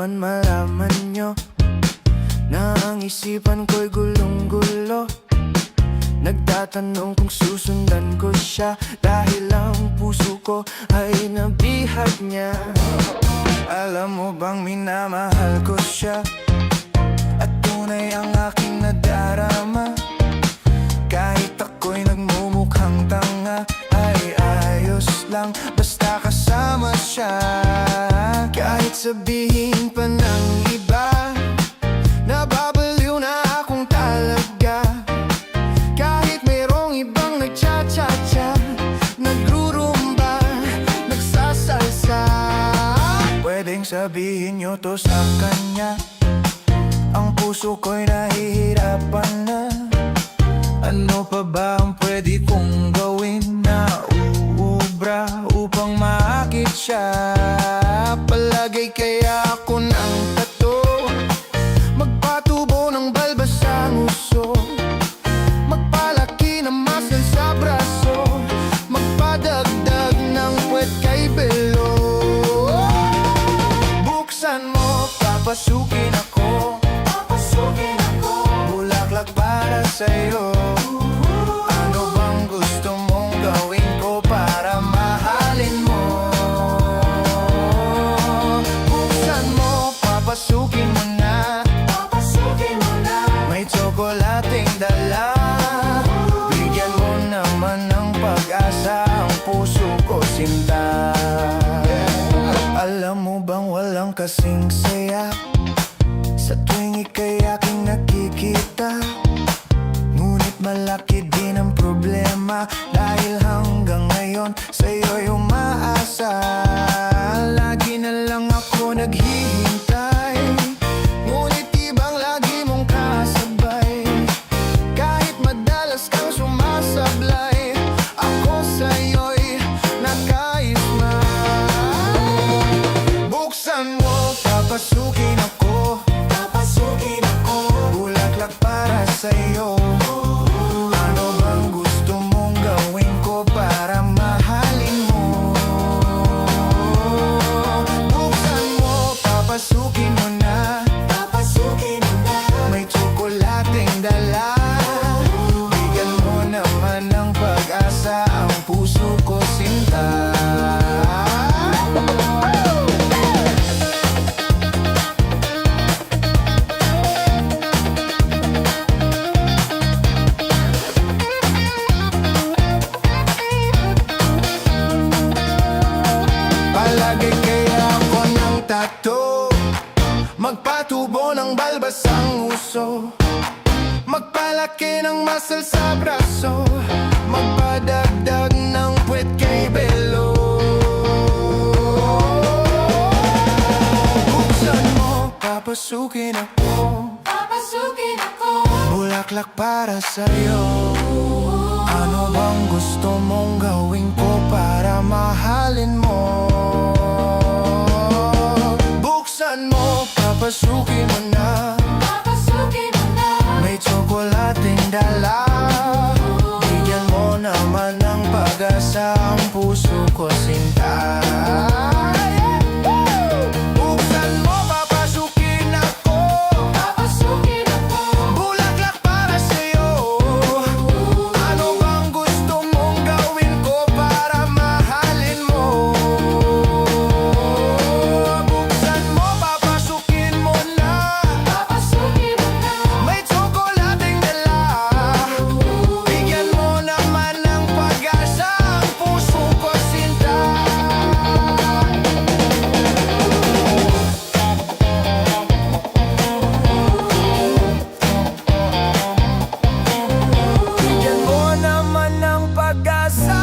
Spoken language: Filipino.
naman malaman nyo na ang isipan ko'y gulong-gulo. Nagtatanong kung susundan ko siya, dahil ang puso ko ay nabihag niya. Alam mo bang minamahal ko siya, at tunay ang aking nadarama. Kahit ako'y nagmumukhang tanga, ay ayos lang basta kasama siya. Kahit sabihin pa ng iba, nababaliw na akong talaga. Kahit mayroong ibang nagcha-cha-cha, nagrurumba, nagsasalsa. Pwedeng sabihin nyo to sa kanya, ang puso ko'y nahihirapan na. Ano pa ba ang pwede kong gawin na uubra upang maakit siya? Palagay kaya ako ng tato, magpatubo ng balbas sa nguso, magpalaki ng muscle sa braso, magpadagdag ng puwet kay belo. Buksan mo, papasukin ako, bulaklak para sa'yo. Ano bang gusto mong gawin ko para mahalin mo? Buksan mo, papasukin mo na, may tsokolating dala. Bigyan mo naman ng pag-asa ang puso ko, sinta. Alam mo bang walang kasing saya sa tuwing ika'y aking nakikita? Ngunit malaki din ang problema, dahil hanggang ngayon sa'yo'y umaasa. Lagi na lang ako naghihintay, ngunit ibang lagi mong kasabay. Kahit madalas kang sumasablay, ako sa'yo'y nakaisma. Buksan mo, papasukin ako, bulaklak para sa'yo. Ano bang gusto mong gawin ko para mahalin mo? Buksan mo, papasukin mo na, may tsokolating dala. Bigyan mo naman ng pag-asa ang puso ko, sinta. Palagay kaya ako ng tato, magpatubo ng balbas ang uso, magpalaki ng muscle sa braso, magpadagdag ng puwet kay belo. Buksan mo, papasukin ako, bulaklak para sa'yo. Ano bang gusto mong gawin ko para mahalin mo? Buksan mo, papasukin mo na, may tsokolating dala. Bigyan mo naman ng pag-asa ang puso ko, sinta. Buksan mo, papasukin ako, bulaklak para sa'yo. Ano bang gusto mong gawin ko para mahalin mo? Buksan mo, papasukin mo na, may tsokolating dala. Bigyan mo naman ng pag-asa ang puso ko, sinta. Bigyan mo naman ng pag-asa